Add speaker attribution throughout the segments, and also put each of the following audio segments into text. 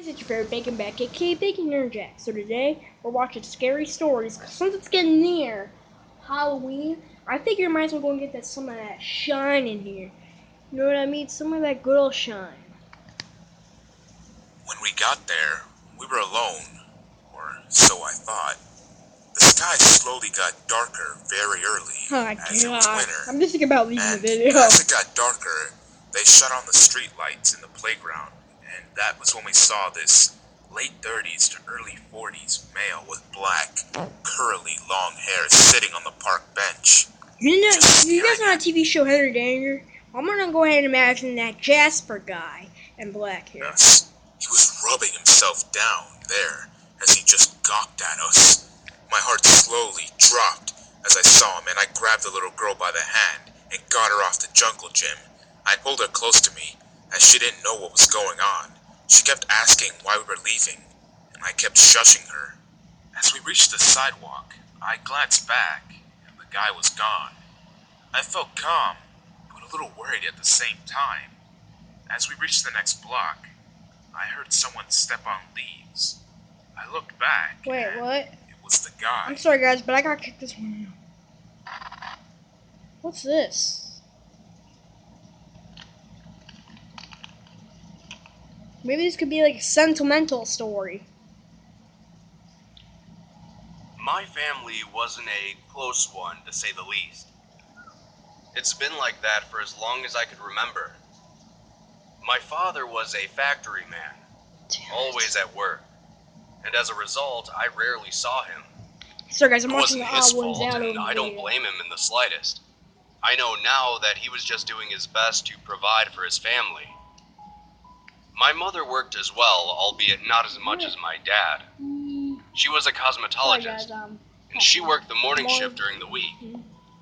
Speaker 1: It's your favorite Bacon Back, aka Bacon Nerd Jack. So today we're watching scary stories. Cause since it's getting near Halloween, I think you might as well go and get some of that shine in here. You know what I mean? Some of that good old shine.
Speaker 2: When we got there, we were alone, or so I thought. The sky slowly got darker very early,
Speaker 1: Oh my
Speaker 2: as it was
Speaker 1: god.
Speaker 2: winter,
Speaker 1: I'm just thinking about leaving the
Speaker 2: and
Speaker 1: video.
Speaker 2: as it got darker, they shut on the street lights in the playground, and that was when we saw this late 30s to early 40s male with black, curly, long hair sitting on the park bench.
Speaker 1: You guys know that TV show Henry Danger? I'm gonna go ahead and imagine that Jasper guy in black hair.
Speaker 2: Us. He was rubbing himself down there as he just gawked at us. My heart slowly dropped as I saw him, and I grabbed the little girl by the hand and got her off the jungle gym. I pulled her close to me as she didn't know what was going on. She kept asking why we were leaving, and I kept shushing her. As we reached the sidewalk, I glanced back, and the guy was gone. I felt calm, but a little worried at the same time. As we reached the next block, I heard someone step on leaves. I looked back.
Speaker 1: Wait,
Speaker 2: and
Speaker 1: what?
Speaker 2: It was the guy.
Speaker 1: I'm sorry guys, but I gotta kick this one out. What's this? Maybe this could be like a sentimental story.
Speaker 3: My family wasn't a close one, to say the least. It's been like that for as long as I could remember. My father was a factory man, always at work, and as a result, I rarely saw him.
Speaker 1: Sorry guys, I'm
Speaker 3: It
Speaker 1: watching
Speaker 3: wasn't
Speaker 1: the
Speaker 3: his
Speaker 1: odd ones
Speaker 3: fault,
Speaker 1: out
Speaker 3: and
Speaker 1: over
Speaker 3: I don't
Speaker 1: video.
Speaker 3: blame him in the slightest. I know now that he was just doing his best to provide for his family. My mother worked as well, albeit not as much as my dad. She was a
Speaker 1: Sorry
Speaker 3: cosmetologist,
Speaker 1: guys,
Speaker 3: and she worked the morning
Speaker 1: Morning.
Speaker 3: shift during the week.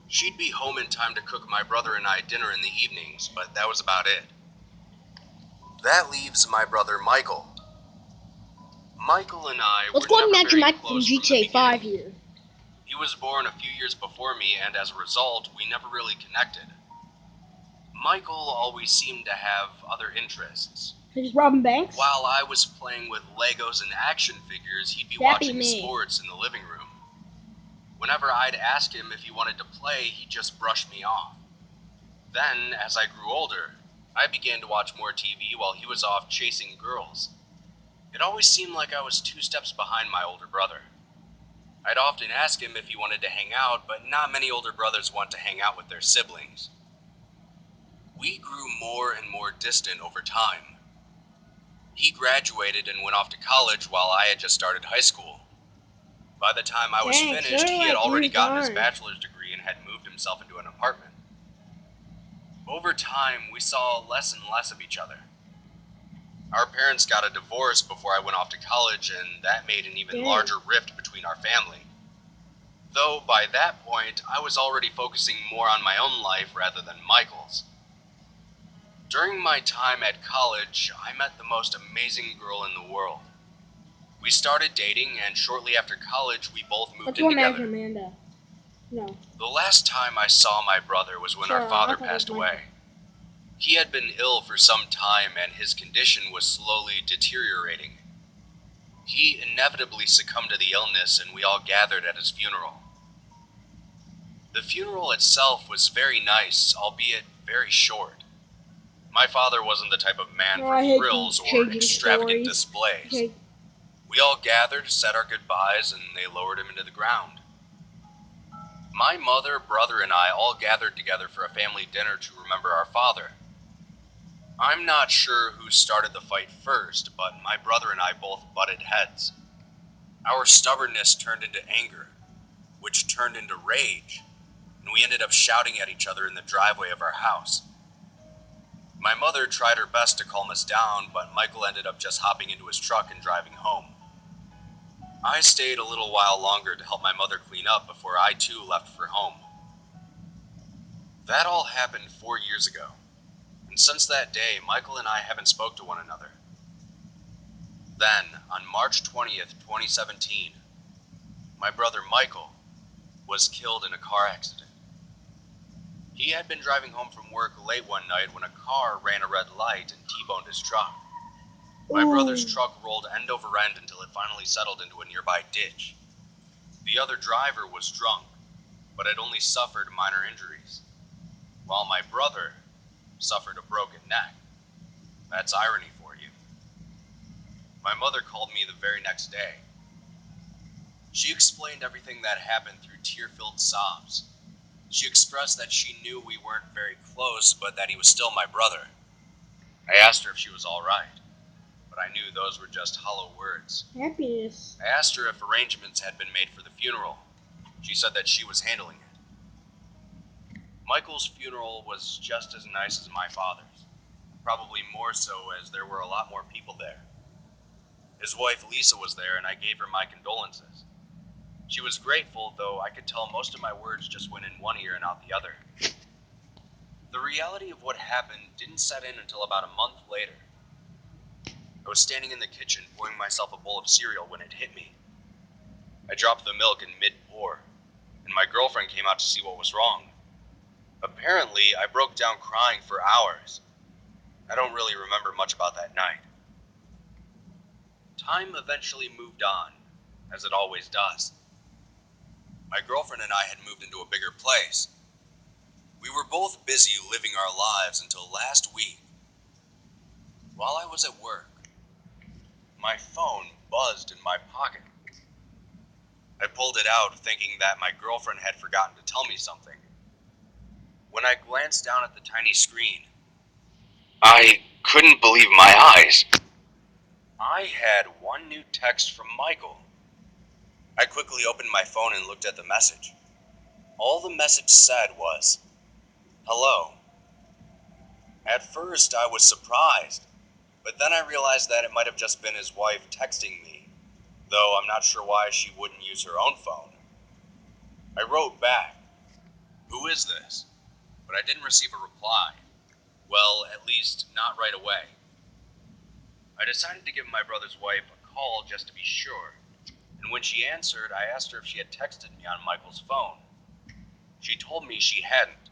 Speaker 3: She'd be home in time to cook my brother and I dinner in the evenings, but that was about it. That leaves my brother Michael. Michael and I
Speaker 1: Let's
Speaker 3: were
Speaker 1: go and
Speaker 3: never
Speaker 1: imagine
Speaker 3: very
Speaker 1: Michael from
Speaker 3: close from the
Speaker 1: GTA 5
Speaker 3: beginning.
Speaker 1: here.
Speaker 3: He was born a few years before me, and as a result, we never really connected. Michael always seemed to have other interests.
Speaker 1: He's robbing banks.
Speaker 3: While I was playing with Legos and action figures, he'd be
Speaker 1: That'd be
Speaker 3: watching
Speaker 1: me.
Speaker 3: sports in the living room. Whenever I'd ask him if he wanted to play, he'd just brush me off. Then, as I grew older, I began to watch more TV while he was off chasing girls. It always seemed like I was 2 steps behind my older brother. I'd often ask him if he wanted to hang out, but not many older brothers want to hang out with their siblings. We grew more and more distant over time. He graduated and went off to college while I had just started high school. By the time I was
Speaker 1: Dang,
Speaker 3: finished,
Speaker 1: so
Speaker 3: he had
Speaker 1: like
Speaker 3: already
Speaker 1: moved
Speaker 3: gotten his
Speaker 1: on.
Speaker 3: bachelor's degree and had moved himself into an apartment. Over time, we saw less and less of each other. Our parents got a divorce before I went off to college, and that made an even
Speaker 1: Dang.
Speaker 3: larger rift between our family. Though by that point, I was already focusing more on my own life rather than Michael's. During my time at college, I met the most amazing girl in the world. We started dating, and shortly after college, we both moved
Speaker 1: Let's
Speaker 3: in
Speaker 1: go
Speaker 3: together.
Speaker 1: imagine Amanda. No.
Speaker 3: The last time I saw my brother was when
Speaker 1: Sure,
Speaker 3: our father
Speaker 1: I thought it
Speaker 3: passed
Speaker 1: was
Speaker 3: away.
Speaker 1: Michael.
Speaker 3: He had been ill for some time, and his condition was slowly deteriorating. He inevitably succumbed to the illness, and we all gathered at his funeral. The funeral itself was very nice, albeit very short. My father wasn't the type of man
Speaker 1: Oh,
Speaker 3: for
Speaker 1: I hate
Speaker 3: thrills
Speaker 1: these
Speaker 3: or
Speaker 1: changing
Speaker 3: extravagant
Speaker 1: stories.
Speaker 3: displays.
Speaker 1: Okay.
Speaker 3: We all gathered, said our goodbyes, and they lowered him into the ground. My mother, brother, and I all gathered together for a family dinner to remember our father. I'm not sure who started the fight first, but my brother and I both butted heads. Our stubbornness turned into anger, which turned into rage, and we ended up shouting at each other in the driveway of our house. My mother tried her best to calm us down, but Michael ended up just hopping into his truck and driving home. I stayed a little while longer to help my mother clean up before I too left for home. That all happened 4 years ago, and since that day, Michael and I haven't spoke to one another. Then, on March 20th, 2017, my brother Michael was killed in a car accident. He had been driving home from work late one night when a car ran a red light and T-boned his truck. My brother's
Speaker 1: Ooh.
Speaker 3: truck rolled end over end until it finally settled into a nearby ditch. The other driver was drunk, but had only suffered minor injuries, while my brother suffered a broken neck. That's irony for you. My mother called me the very next day. She explained everything that happened through tear-filled sobs. She expressed that she knew we weren't very close, but that he was still my brother. I asked her if she was all right, but I knew those were just hollow words.
Speaker 1: Happiness.
Speaker 3: I asked her if arrangements had been made for the funeral. She said that she was handling it. Michael's funeral was just as nice as my father's, probably more so as there were a lot more people there. His wife Lisa was there, and I gave her my condolences. She was grateful, though I could tell most of my words just went in one ear and out the other. The reality of what happened didn't set in until about a month later. I was standing in the kitchen pouring myself a bowl of cereal when it hit me. I dropped the milk in mid-pour, and my girlfriend came out to see what was wrong. Apparently, I broke down crying for hours. I don't really remember much about that night. Time eventually moved on, as it always does. My girlfriend and I had moved into a bigger place. We were both busy living our lives until last week. While I was at work, my phone buzzed in my pocket. I pulled it out thinking that my girlfriend had forgotten to tell me something. When I glanced down at the tiny screen, I couldn't believe my eyes. I had one new text from Michael. I quickly opened my phone and looked at the message. All the message said was, "Hello." At first, I was surprised, but then I realized that it might have just been his wife texting me, though I'm not sure why she wouldn't use her own phone. I wrote back, "Who is this?" But I didn't receive a reply. Well, at least not right away. I decided to give my brother's wife a call just to be sure, and when she answered, I asked her if she had texted me on Michael's phone. She told me she hadn't.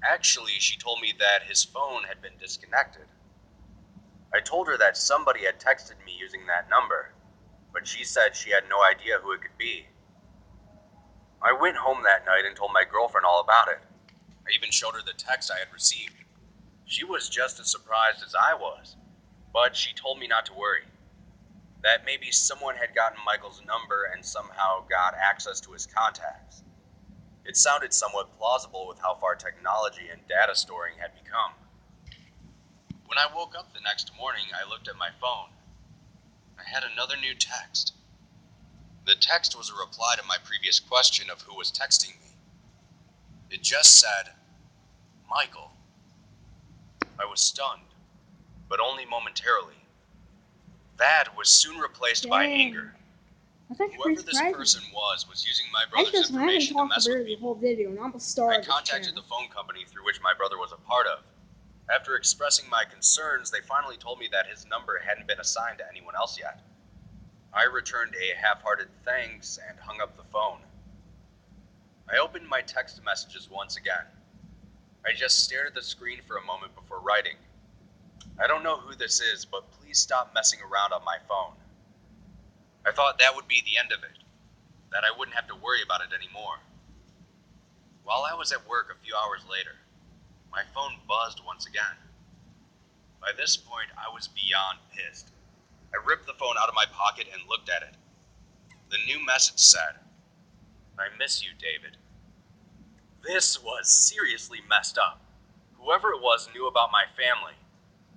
Speaker 3: Actually, she told me that his phone had been disconnected. I told her that somebody had texted me using that number, but she said she had no idea who it could be. I went home that night and told my girlfriend all about it. I even showed her the text I had received. She was just as surprised as I was, but she told me not to worry. That maybe someone had gotten Michael's number and somehow got access to his contacts. It sounded somewhat plausible with how far technology and data storing had become. When I woke up the next morning, I looked at my phone. I had another new text. The text was a reply to my previous question of who was texting me. It just said, "Michael." I was stunned, but only momentarily. That was soon replaced by
Speaker 1: Dang.
Speaker 3: anger.
Speaker 1: That's actually
Speaker 3: Whoever
Speaker 1: pretty
Speaker 3: this
Speaker 1: surprising.
Speaker 3: person was using my
Speaker 1: I
Speaker 3: brother's
Speaker 1: just haven't
Speaker 3: information to
Speaker 1: talked
Speaker 3: mess
Speaker 1: to
Speaker 3: with
Speaker 1: her the
Speaker 3: people.
Speaker 1: whole video, and I'm a star.
Speaker 3: I
Speaker 1: of this
Speaker 3: contacted the
Speaker 1: channel.
Speaker 3: phone company through which my brother was a part of. After expressing my concerns, they finally told me that his number hadn't been assigned to anyone else yet. I returned a half-hearted thanks and hung up the phone. I opened my text messages once again. I just stared at the screen for a moment before writing. I don't know who this is, but please stop messing around on my phone. I thought that would be the end of it, that I wouldn't have to worry about it anymore. While I was at work a few hours later, my phone buzzed once again. By this point, I was beyond pissed. I ripped the phone out of my pocket and looked at it. The new message said, "I miss you, David." This was seriously messed up. Whoever it was knew about my family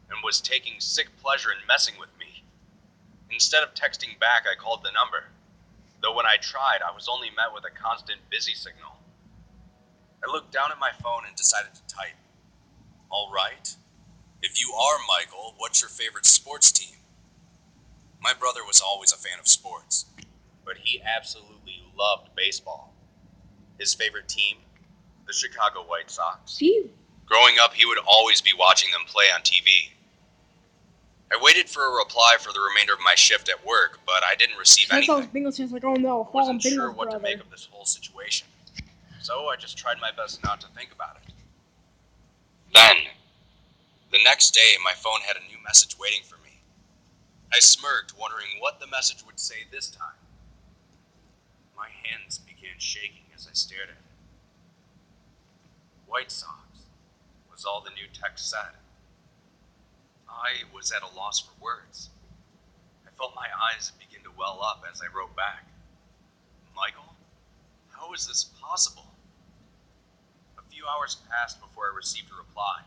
Speaker 3: and was taking sick pleasure in messing with me. Instead of texting back, I called the number, though when I tried, I was only met with a constant busy signal. I looked down at my phone and decided to type, "All right. If you are Michael, what's your favorite sports team?" My brother was always a fan of sports, but he absolutely loved baseball. His favorite team? The Chicago White Sox.
Speaker 1: Phew.
Speaker 3: Growing up, he would always be watching them play on TV. I waited for a reply for the remainder of my shift at work, but I didn't receive
Speaker 1: That's all
Speaker 3: anything.
Speaker 1: Bengals fans like, oh no,
Speaker 3: I
Speaker 1: fallen
Speaker 3: wasn't sure
Speaker 1: Bengals
Speaker 3: what to make
Speaker 1: brother.
Speaker 3: of this whole situation, so I just tried my best not to think about it. Then, the next day, my phone had a new message waiting for me. I smirked, wondering what the message would say this time. My hands began shaking as I stared at it. White Sox was all the new text said. I was at a loss for words. I felt my eyes begin to well up as I wrote back. Michael, how is this possible? A few hours passed before I received a reply.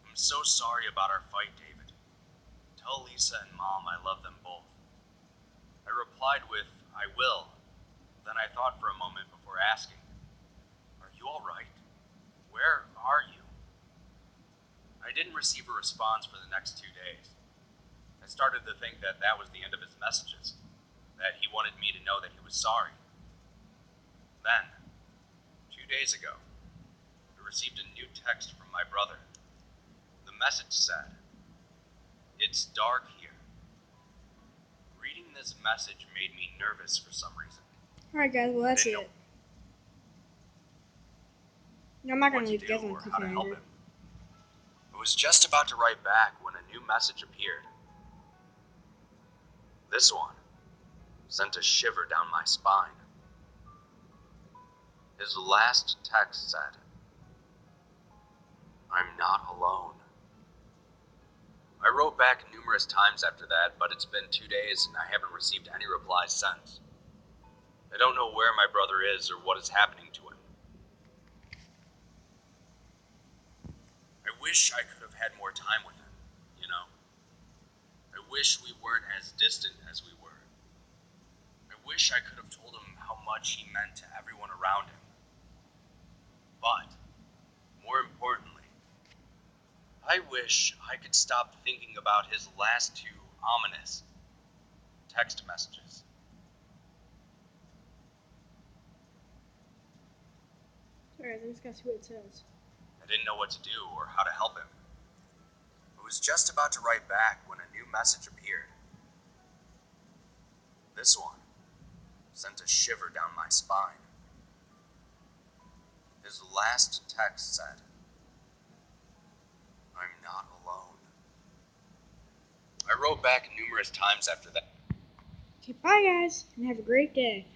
Speaker 3: I'm so sorry about our fight, David. Tell Lisa and Mom I love them both. I replied with, I will. Then I thought for a moment before asking, are you all right? Where are you? I didn't receive a response for the next 2 days. I started to think that that was the end of his messages, that he wanted me to know that he was sorry. Then, 2 days ago, I received a new text from my brother. The message said, "It's dark here." Reading this message made me nervous for some reason.
Speaker 1: Alright guys, well that's
Speaker 3: Didn't
Speaker 1: it. I'm not
Speaker 3: know
Speaker 1: gonna
Speaker 3: what
Speaker 1: leave
Speaker 3: to
Speaker 1: you guys
Speaker 3: do
Speaker 1: on a
Speaker 3: or how to help
Speaker 1: cliffhanger.
Speaker 3: him. I was just about to write back when a new message appeared. This one sent a shiver down my spine. His last text said, "I'm not alone." I wrote back numerous times after that, but it's been 2 days and I haven't received any replies since. I don't know where my brother is or what is happening to him. I wish I could have had more time with him, you know? I wish we weren't as distant as we were. I wish I could have told him how much he meant to everyone around him. But, more importantly, I wish I could stop thinking about his last 2 ominous text messages.
Speaker 1: Alright, let's go see what it says.
Speaker 3: I didn't know what to do or how to help him. I was just about to write back when a new message appeared. This one sent a shiver down my spine. His last text said, "I'm not alone." I wrote back numerous times after that.
Speaker 1: Okay, bye guys, and have a great day.